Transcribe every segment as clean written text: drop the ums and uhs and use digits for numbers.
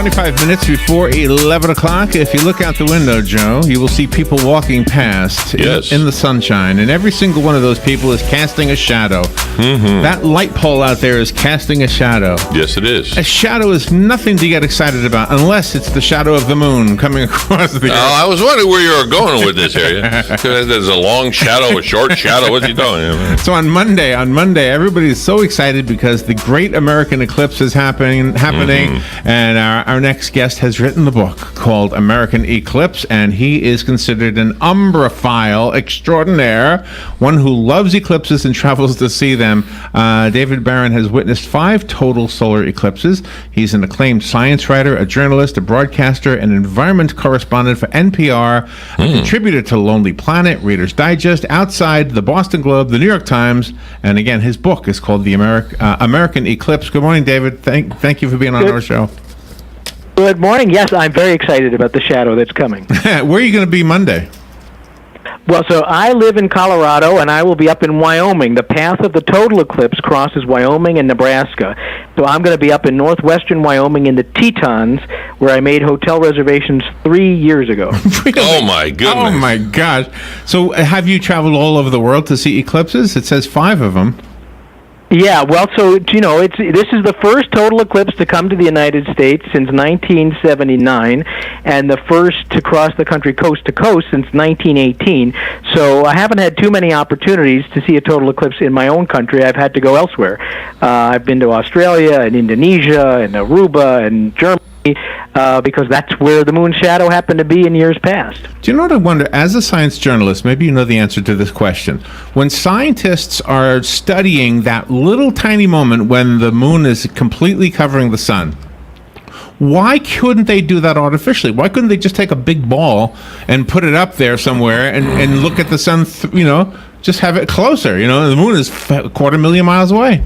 25 minutes before 11 o'clock. If you look out the window, Joe, you will see people walking past in the sunshine. And every single one of those people is casting a shadow. Mm-hmm. That light pole out there is casting a shadow. Yes, it is. A shadow is nothing to get excited about unless it's the shadow of the moon coming across the earth. I was wondering where you were going with this here. There's a long shadow, a short shadow. What's he doing? So on Monday, everybody's so excited because the great American eclipse is happening, and our next guest has written the book called American Eclipse, and he is considered an umbraphile extraordinaire, one who loves eclipses and travels to see them. David Barron has witnessed 5 total solar eclipses. He's an acclaimed science writer, a journalist, a broadcaster, an environment correspondent for NPR, a contributor to Lonely Planet, Reader's Digest, Outside, the Boston Globe, the New York Times, and again, his book is called The American Eclipse. Good morning, David. Thank you for being on our show. Good morning. Yes, I'm very excited about the shadow that's coming. Where are you going to be Monday? Well, so I live in Colorado, and I will be up in Wyoming. The path of the total eclipse crosses Wyoming and Nebraska. So I'm going to be up in northwestern Wyoming in the Tetons, where I made hotel reservations 3 years ago. Really? Oh, my goodness. Oh, my gosh. So have you traveled all over the world to see eclipses? It says 5 of them. Yeah, well, so, you know, this is the first total eclipse to come to the United States since 1979, and the first to cross the country coast to coast since 1918. So I haven't had too many opportunities to see a total eclipse in my own country. I've had to go elsewhere. I've been to Australia and Indonesia and Aruba and Germany, because that's where the moon shadow happened to be in years past. Do you know what I wonder? As a science journalist, maybe you know the answer to this question. When scientists are studying that little tiny moment when the moon is completely covering the sun, why couldn't they do that artificially? Why couldn't they just take a big ball and put it up there somewhere and look at the sun, just have it closer? The moon is 250,000 miles away.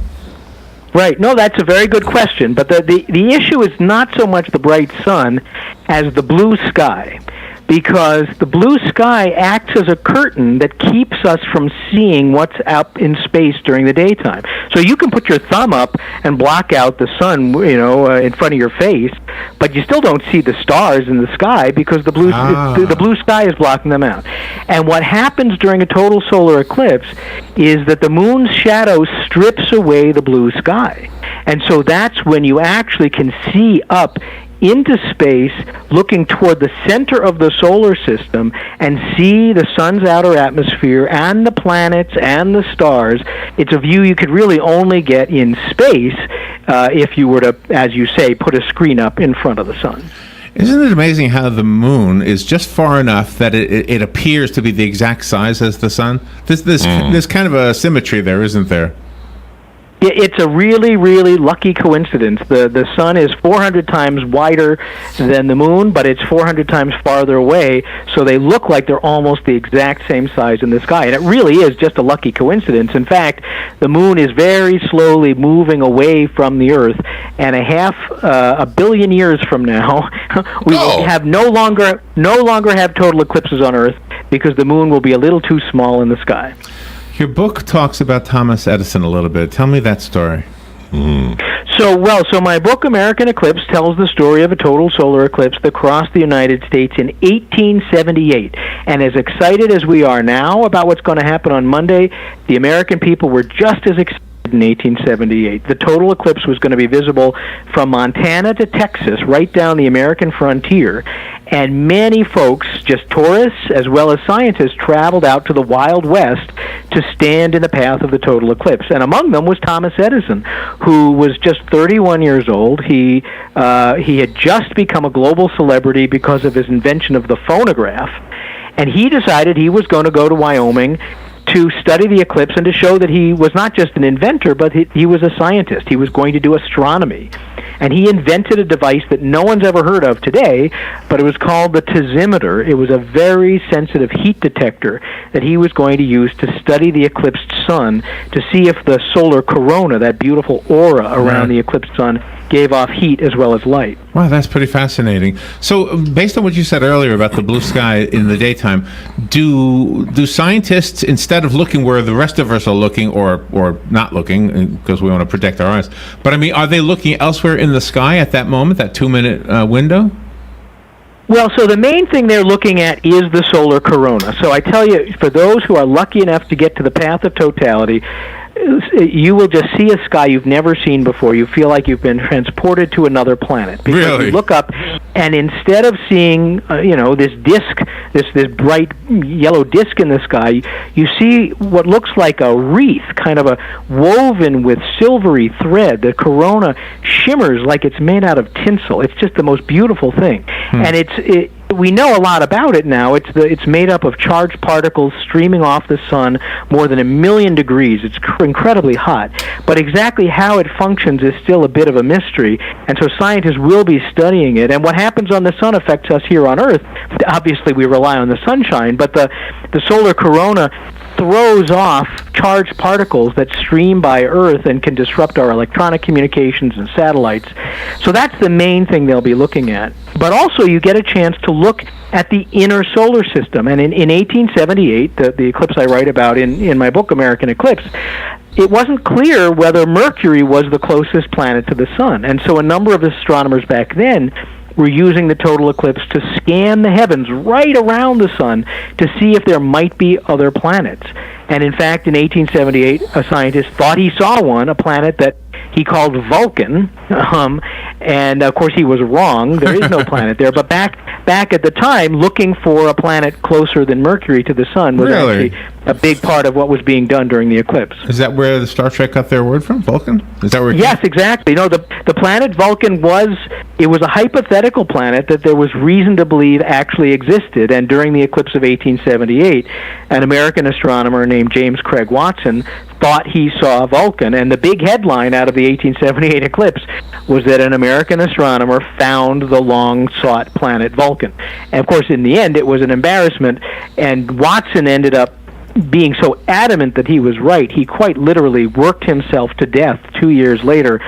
Right. No, that's a very good question. But the issue is not so much the bright sun as the blue sky, because the blue sky acts as a curtain that keeps us from seeing what's up in space during the daytime. So you can put your thumb up and block out the sun, in front of your face, but you still don't see the stars in the sky because the blue sky is blocking them out. And what happens during a total solar eclipse is that the moon's shadow strips away the blue sky. And so that's when you actually can see up into space, looking toward the center of the solar system, and see the sun's outer atmosphere and the planets and the stars. It's a view you could really only get in space if you were to, as you say, put a screen up in front of the sun. Isn't it amazing how the moon is just far enough that it appears to be the exact size as the sun? There's kind of a symmetry there, isn't there? It's a really, really lucky coincidence. The sun is 400 times wider than the moon, but it's 400 times farther away, so they look like they're almost the exact same size in the sky. And it really is just a lucky coincidence. In fact, the moon is very slowly moving away from the Earth, and a billion years from now, we will have no longer have total eclipses on Earth because the moon will be a little too small in the sky. Your book talks about Thomas Edison a little bit. Tell me that story. So my book, American Eclipse, tells the story of a total solar eclipse that crossed the United States in 1878. And as excited as we are now about what's going to happen on Monday, the American people were just as excited in 1878. The total eclipse was going to be visible from Montana to Texas, right down the American frontier. And many folks, just tourists as well as scientists, traveled out to the Wild West to stand in the path of the total eclipse. And among them was Thomas Edison, who was just 31 years old. He had just become a global celebrity because of his invention of the phonograph. And he decided he was going to go to Wyoming to study the eclipse and to show that he was not just an inventor, but he was a scientist. He was going to do astronomy. And he invented a device that no one's ever heard of today, but it was called the thermometer. It was a very sensitive heat detector that he was going to use to study the eclipsed sun to see if the solar corona, that beautiful aura around the eclipsed sun, gave off heat as well as light. Wow, that's pretty fascinating. So, based on what you said earlier about the blue sky in the daytime, do scientists, instead of looking where the rest of us are looking, or not looking, because we want to protect our eyes, but I mean, are they looking elsewhere in the sky at that moment, that 2-minute window? Well, so the main thing they're looking at is the solar corona. So I tell you, for those who are lucky enough to get to the path of totality, you will just see a sky you've never seen before. You feel like you've been transported to another planet. Because really? You look up, and instead of seeing, this disk, this bright yellow disk in the sky, you see what looks like a wreath, kind of a woven with silvery thread. The corona shimmers like it's made out of tinsel. It's just the most beautiful thing, and we know a lot about it now. It's made up of charged particles streaming off the sun more than 1 million degrees. It's incredibly hot. But exactly how it functions is still a bit of a mystery, and so scientists will be studying it. And what happens on the sun affects us here on Earth. Obviously, we rely on the sunshine, but the solar corona throws off charged particles that stream by Earth and can disrupt our electronic communications and satellites. So that's the main thing they'll be looking at. But also you get a chance to look at the inner solar system. And in 1878, the eclipse I write about in my book, American Eclipse, it wasn't clear whether Mercury was the closest planet to the sun. And so a number of astronomers back then were using the total eclipse to scan the heavens right around the sun to see if there might be other planets. And in fact, in 1878, a scientist thought he saw one, a planet that he called Vulcan, and of course he was wrong. There is no planet there. But back at the time, looking for a planet closer than Mercury to the sun was really actually a big part of what was being done during the eclipse. Is that where the Star Trek got their word from, Vulcan? Is that where? Yes, exactly. No, the planet Vulcan was a hypothetical planet that there was reason to believe actually existed. And during the eclipse of 1878, an American astronomer named James Craig Watson thought he saw Vulcan, and the big headline out of the 1878 eclipse was that an American astronomer found the long-sought planet Vulcan. And of course, in the end, it was an embarrassment, and Watson ended up being so adamant that he was right, he quite literally worked himself to death 2 years later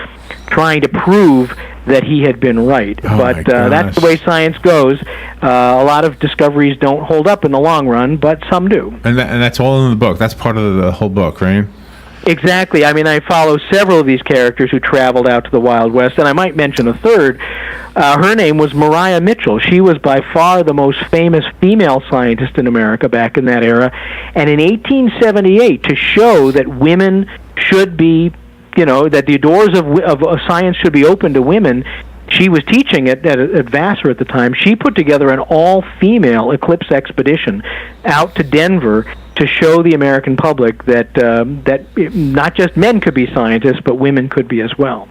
trying to prove that he had been right. But that's the way science goes. A lot of discoveries don't hold up in the long run, but some do. And that's all in the book. That's part of the whole book, right? Exactly. I mean, I follow several of these characters who traveled out to the Wild West, and I might mention a third. Her name was Maria Mitchell. She was by far the most famous female scientist in America back in that era. And in 1878, to show that women should be, that the doors of science should be open to women, she was teaching at Vassar at the time. She put together an all-female eclipse expedition out to Denver to show the American public that not just men could be scientists, but women could be as well.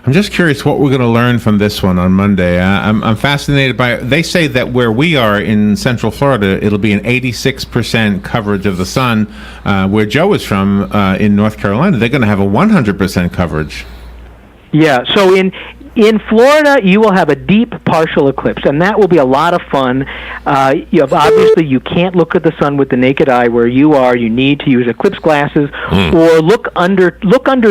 I'm just curious what we're going to learn from this one on Monday. I'm fascinated by it. They say that where we are in Central Florida, it'll be an 86% coverage of the sun. Where Joe is from in North Carolina, they're going to have a 100% coverage. Yeah, so in Florida, you will have a deep partial eclipse, and that will be a lot of fun. Obviously, you can't look at the sun with the naked eye where you are. You need to use eclipse glasses or look under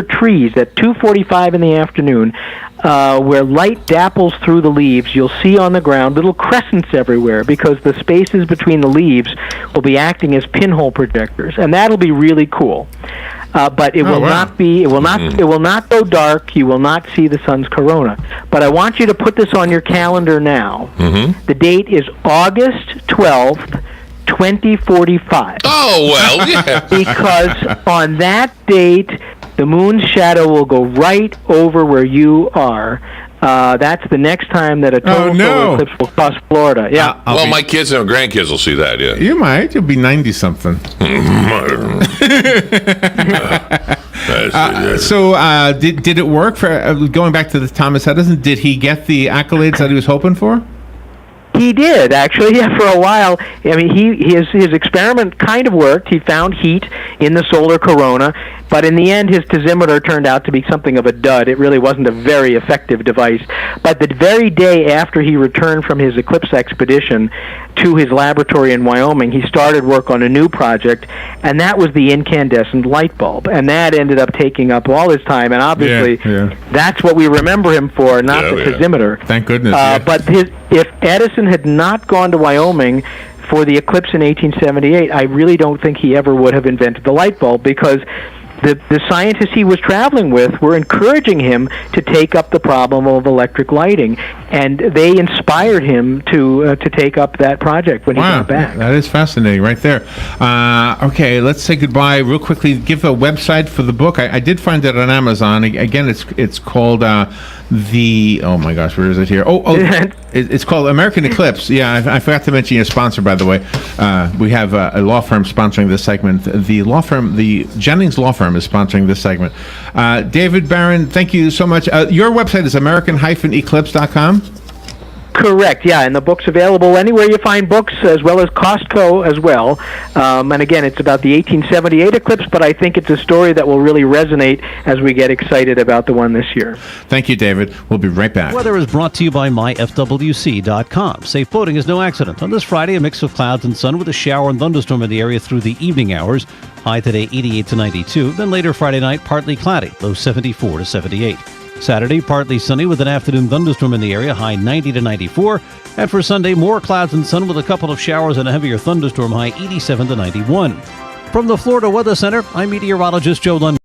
trees at 2:45 in the afternoon, where light dapples through the leaves. You'll see on the ground little crescents everywhere because the spaces between the leaves will be acting as pinhole projectors, and that'll be really cool. But it will not be. It will not. It will not go dark. You will not see the sun's corona. But I want you to put this on your calendar now. The date is August 12th, 2045. Oh well, yeah. Because on that date, the moon's shadow will go right over where you are. That's the next time that a total solar eclipse will cross Florida. Yeah. Well, my kids and grandkids will see that. Yeah. You might. You'll be 90-something. So did it work for going back to the Thomas Edison? Did he get the accolades that he was hoping for? He did, actually, yeah, for a while. I mean, his experiment kind of worked. He found heat in the solar corona, But in the end, his dosimeter turned out to be something of a dud. It really wasn't a very effective device. But the very day after he returned from his Eclipse expedition to his laboratory in Wyoming, he started work on a new project, and that was the incandescent light bulb. And that ended up taking up all his time, and obviously that's what we remember him for, not the dosimeter. Thank goodness. But if Edison had not gone to Wyoming for the eclipse in 1878, I really don't think he ever would have invented the light bulb, because the scientists he was traveling with were encouraging him to take up the problem of electric lighting, and they inspired him to take up that project when he got back. That is fascinating right there. Okay, let's say goodbye real quickly. Give a website for the book. I did find it on Amazon. Again, it's called oh my gosh, where is it here? It's called American Eclipse. Yeah, I forgot to mention your sponsor, by the way. We have a law firm sponsoring this segment. The Jennings Law Firm is sponsoring this segment. David Barron, thank you so much. Your website is American-Eclipse.com? Correct, yeah, and the book's available anywhere you find books, as well as Costco as well. And again, it's about the 1878 eclipse, but I think it's a story that will really resonate as we get excited about the one this year. Thank you, David. We'll be right back. Weather is brought to you by myfwc.com. Safe boating is no accident. On this Friday, a mix of clouds and sun with a shower and thunderstorm in the area through the evening hours. High today, 88 to 92. Then later Friday night, partly cloudy, low 74 to 78. Saturday, partly sunny with an afternoon thunderstorm in the area, high 90 to 94. And for Sunday, more clouds and sun with a couple of showers and a heavier thunderstorm, high 87 to 91. From the Florida Weather Center, I'm meteorologist Joe Lund.